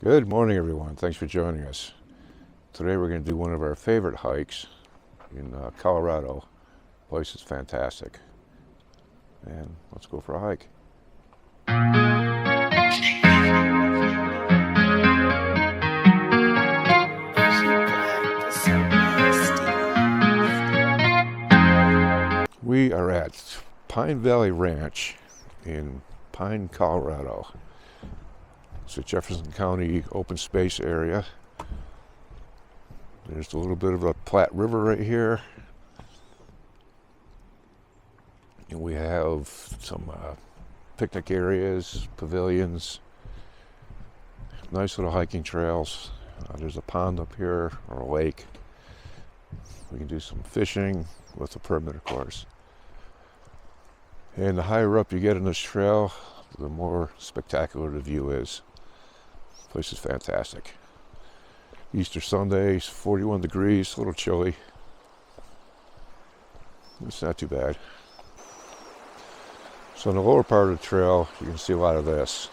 Good morning, everyone. Thanks for joining us. Today we're going to do one of our favorite hikes in Colorado. The place is fantastic. And let's go for a hike. We are at Pine Valley Ranch in Pine, Colorado. It's a Jefferson County open space area. There's a little bit of a Platte River right here. And we have some picnic areas, pavilions, nice little hiking trails. There's a pond up here, or a lake. We can do some fishing with a permit, of course. And the higher up you get in this trail, the more spectacular the view is. The place is fantastic. Easter Sunday, 41 degrees, a little chilly. It's not too bad. So in the lower part of the trail, you can see a lot of this.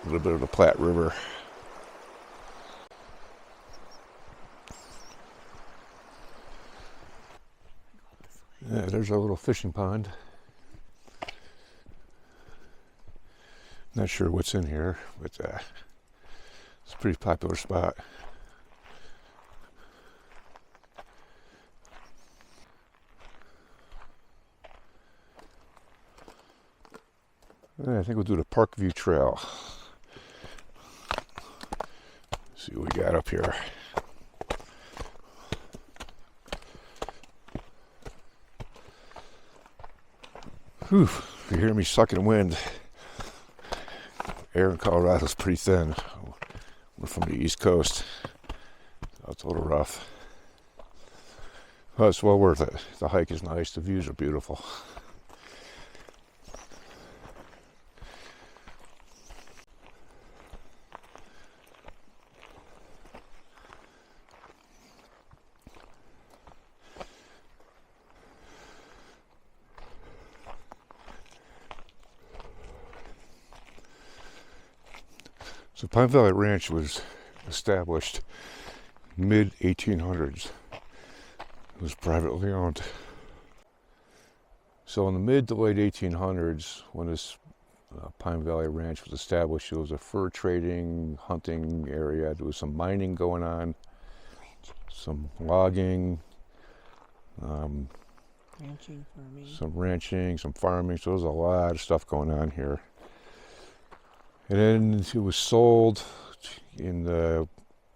A little bit of the Platte River. Yeah, there's our little fishing pond. Not sure what's in here, but it's a pretty popular spot. I think we'll do the Parkview Trail. See what we got up here. Whew, if you hear me sucking wind, air in Colorado is pretty thin. We're from the East Coast, so it's a little rough. But it's well worth it. The hike is nice, the views are beautiful. So Pine Valley Ranch was established mid-1800s. It was privately owned. So in the mid to late 1800s, when this Pine Valley Ranch was established, it was a fur trading, hunting area. There was some mining going on, some logging, ranching, farming. some ranching, some farming. So there was a lot of stuff going on here. And then it was sold in the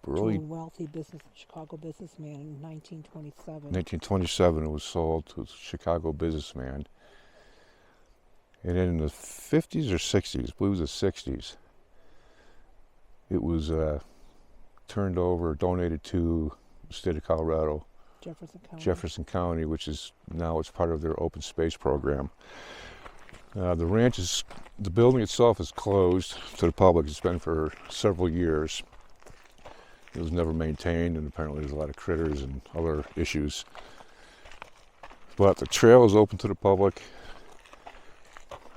early... To a wealthy Chicago businessman in 1927. 1927 it was sold to a Chicago businessman. And then in the 50s or 60s, I believe it was the 60s, it was turned over, donated to the state of Colorado, Jefferson County, which is now it's part of their open space program. The building itself is closed to the public. It's been for several years. It was never maintained, and apparently there's a lot of critters and other issues. But the trail is open to the public.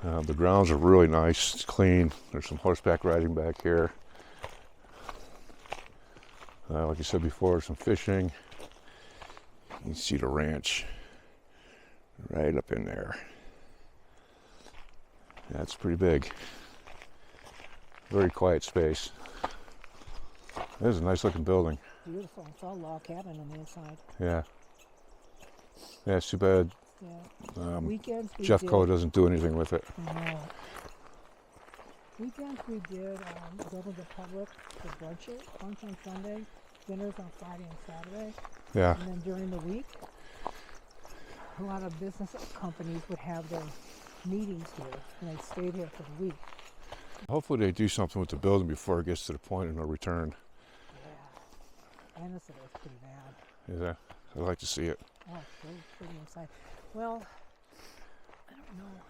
The grounds are really nice. It's clean. There's some horseback riding back here. Like I said before, some fishing. You can see the ranch right up in there. That's pretty big. Very quiet space. This is a nice looking building. Beautiful. It's all log cabin on the inside. Yeah. Yeah, it's too bad Weekends Jeff Cole doesn't do anything with it. No. Weekends we did go to the public for brunches, lunch on Sunday, dinners on Friday and Saturday. Yeah. And then during the week, a lot of business companies would have their meetings here, and they stayed here for the week. Hopefully they do something with the building before it gets to the point of no return. Yeah. Honestly, it's pretty bad. Yeah, I'd like to see it. Oh, it's really pretty inside. Well, I don't know.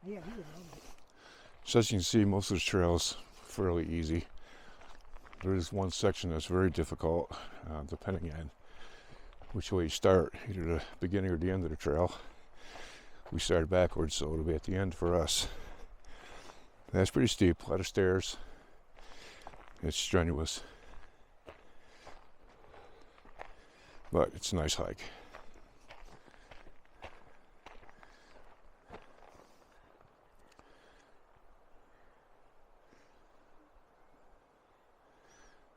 Yeah, we would love it. So as you can see, most of the trails fairly easy. There is one section that's very difficult, depending on which way you start, either the beginning or the end of the trail. We started backwards, so it'll be at the end for us. That's pretty steep, a lot of stairs. It's strenuous, but it's a nice hike.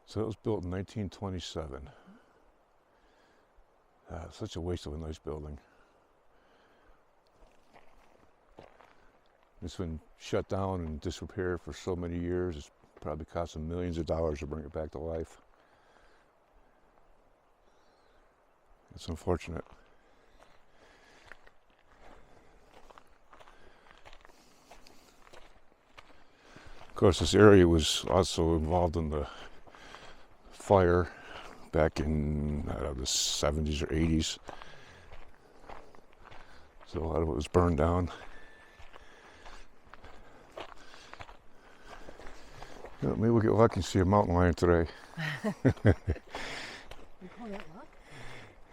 So it was built in 1927. Such a waste of a nice building. It's been shut down and disappeared for so many years. It's probably cost them millions of dollars to bring it back to life. It's unfortunate. Of course, this area was also involved in the fire back in the 70s or 80s. So a lot of it was burned down. Maybe we'll get lucky and see a mountain lion today. You call that luck?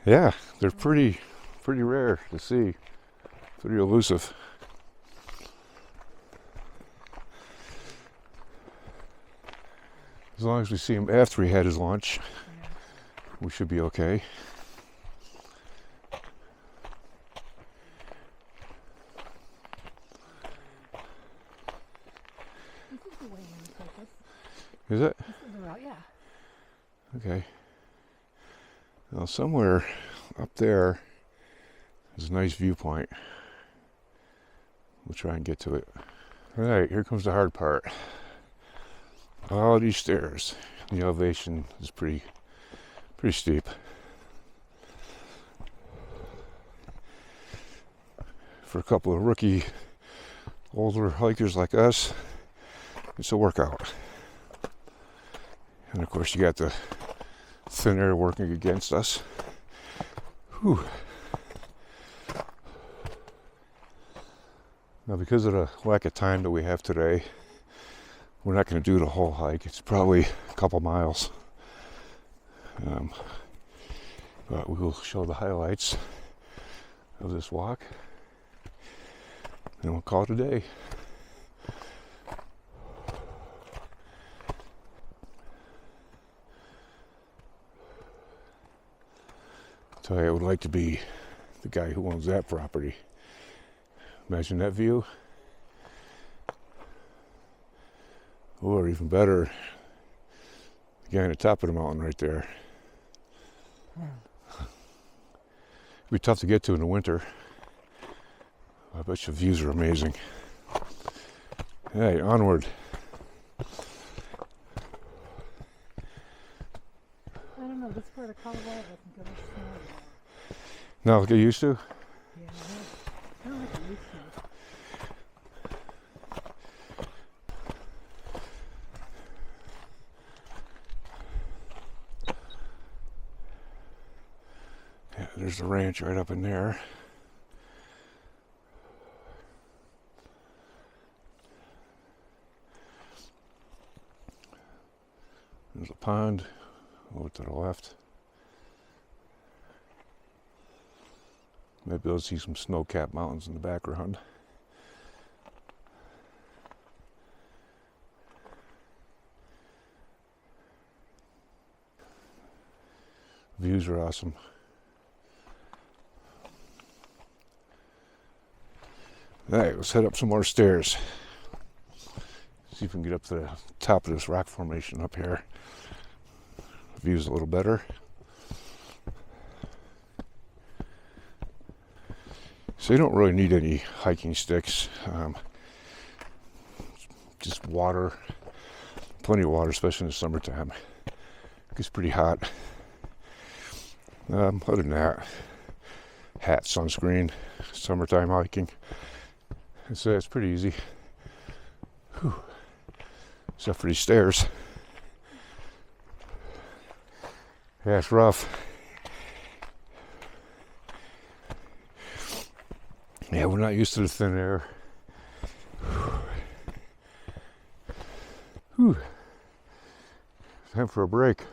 Yeah, they're pretty rare to see. Pretty elusive. As long as we see him after he had his lunch, Yeah. we should be okay. This is the way in the circus. Is it? This is the route, yeah. Okay. Now somewhere up there is a nice viewpoint. We'll try and get to it. All right, here comes the hard part. All these stairs. The elevation is pretty steep. For a couple of rookie, older hikers like us, it's a workout. And of course, you got the thin air working against us. Whew. Now, because of the lack of time that we have today, we're not going to do the whole hike. It's probably a couple miles. But we will show the highlights of this walk. And we'll call it a day. Tell you, I would like to be the guy who owns that property. Imagine that view. Or even better, the guy on the top of the mountain right there. It'd be tough to get to in the winter. I bet your views are amazing. Hey, onward. I don't know, this part of Colorado doesn't get much snow anymore. Now get used to? Yeah, I don't like it used to. Yeah, there's the ranch right up in there. There's a pond over to the left. Maybe you'll see some snow-capped mountains in the background. Views are awesome. All right, let's head up some more stairs. See if we can get up to the top of this rock formation up here. The view's a little better. So you don't really need any hiking sticks. Just water, plenty of water, especially in the summertime. It gets pretty hot. Other than that, hat, sunscreen, summertime hiking. It's pretty easy. Whew. Except for these stairs. Yeah, it's rough. Yeah, we're not used to the thin air. Whew. Time for a break.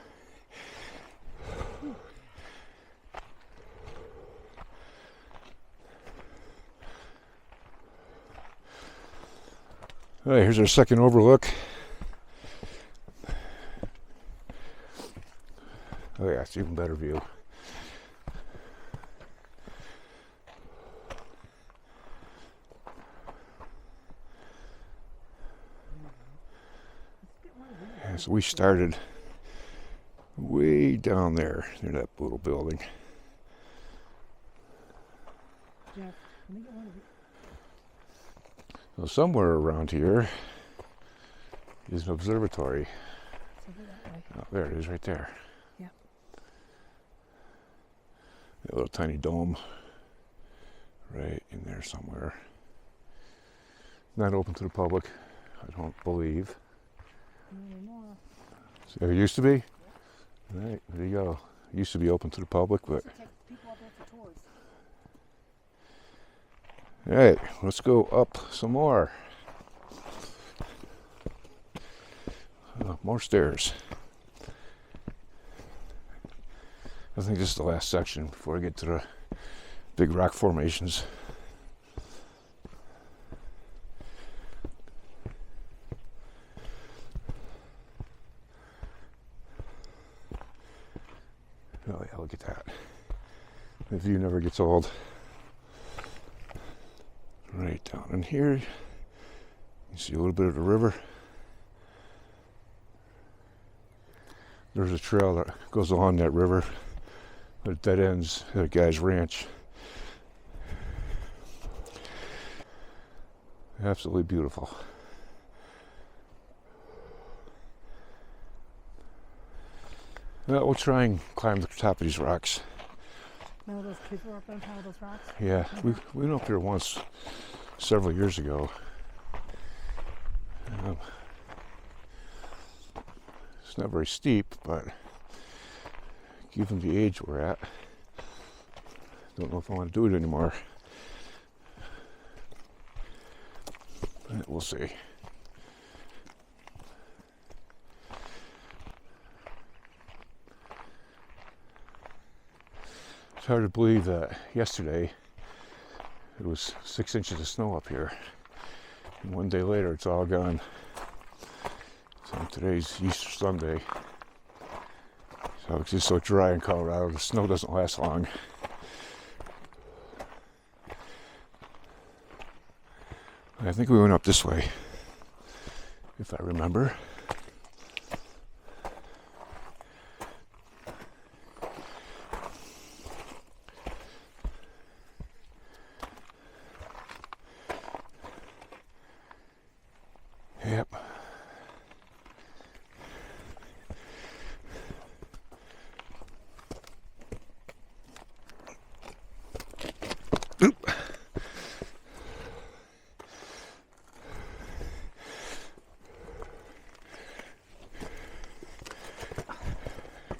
All right, here's our second overlook. Oh yeah, it's even better view. Yeah, so we started way down there near that little building. Jeff, let me get one of these. So somewhere around here is an observatory. So go that way. Oh, there it is right there. Yeah. A little tiny dome right in there somewhere. Not open to the public, I don't believe. Not anymore. So it used to be? All right, there you go. It used to be open to the public, but... Take people up there for tours. All right, let's go up some more. More stairs. I think this is the last section before I get to the big rock formations. Oh yeah, look at that. The view never gets old. Right down in here, you see a little bit of the river. There's a trail that goes along that river, but it dead ends at a guy's ranch. Absolutely beautiful. Well, we'll try and climb the top of these rocks. Remember those kids were up on top of those rocks? Yeah, we went up here once several years ago. It's not very steep, but given the age we're at, don't know if I want to do it anymore. But we'll see. It's hard to believe that yesterday it was 6 inches of snow up here, and one day later it's all gone. So today's Easter Sunday, so it's just so dry in Colorado, the snow doesn't last long. I think we went up this way, if I remember. Yep. Oop.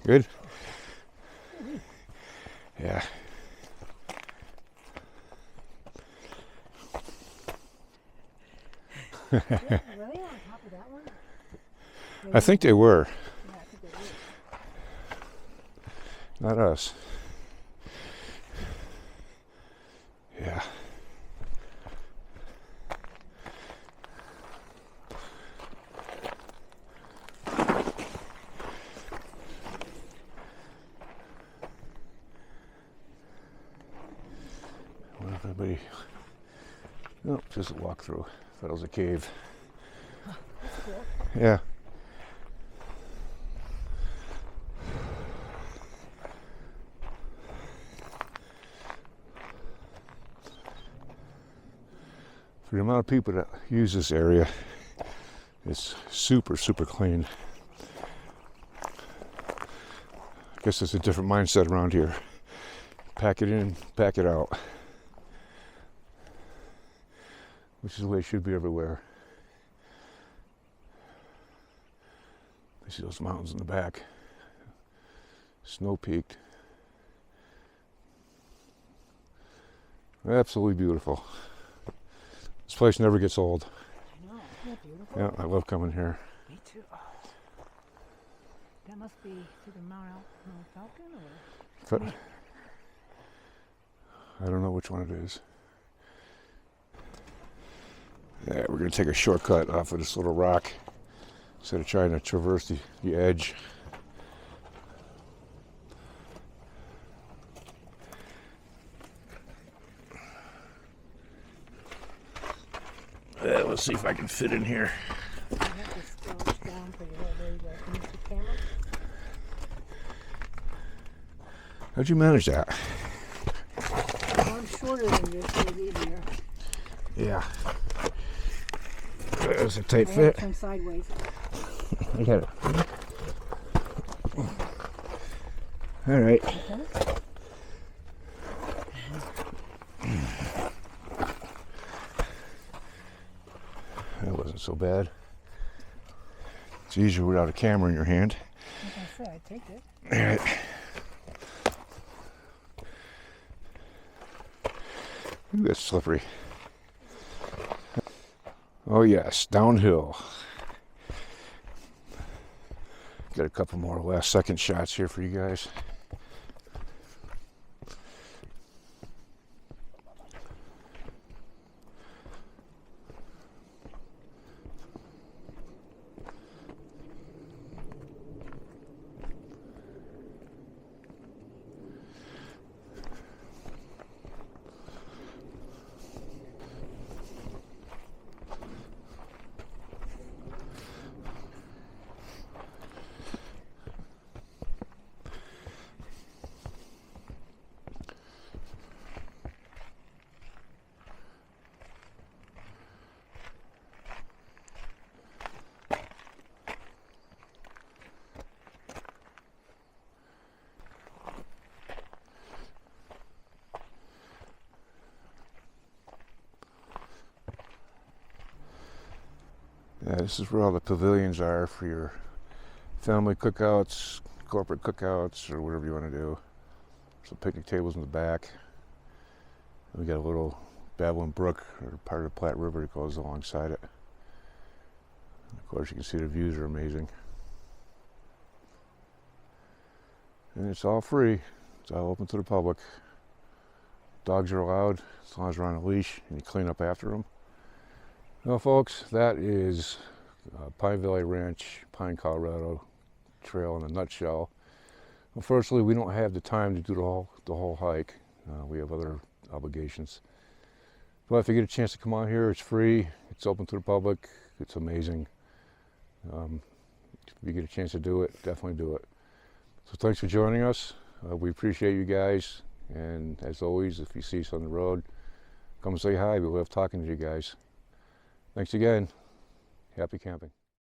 Good? Yeah. Were they on top of that one? I think they were. Yeah, I think they were. Not us. Yeah. I wonder if anybody... No, just a walk through. Thought it was a cave. That's cool. Yeah. For the amount of people that use this area, it's super, super clean. I guess it's a different mindset around here. Pack it in, pack it out. Which is the way it should be everywhere. You see those mountains in the back. Snow peaked. Absolutely beautiful. This place never gets old. I know, isn't that beautiful? Yeah, I love coming here. Me too. Oh. That must be either Mount Falcon or... But I don't know which one it is. Yeah, we're going to take a shortcut off of this little rock instead of trying to traverse the edge. Let's see if I can fit in here. You have to slouch down pretty well. There you go. Can you see the camera? How'd you manage that? Well, I'm shorter than you, so it's easier. Yeah. That was a tight I have fit. to turn sideways. I got it. All right. Okay. That wasn't so bad. It's easier without a camera in your hand. Like I said, I take it. All right. Ooh, that's slippery. Oh yes, downhill. Got a couple more last second shots here for you guys. Yeah, this is where all the pavilions are for your family cookouts, corporate cookouts, or whatever you want to do. Some picnic tables in the back. We got a little babbling brook, or part of the Platte River that goes alongside it. And of course, you can see the views are amazing. And it's all free. It's all open to the public. Dogs are allowed as long as they're on a leash and you clean up after them. Well, folks, that is Pine Valley Ranch, Pine, Colorado trail in a nutshell. Unfortunately, we don't have the time to do the whole hike. We have other obligations. But if you get a chance to come out here, it's free. It's open to the public. It's amazing. If you get a chance to do it, definitely do it. So thanks for joining us. We appreciate you guys. And as always, if you see us on the road, come say hi. We love talking to you guys. Thanks again. Happy camping.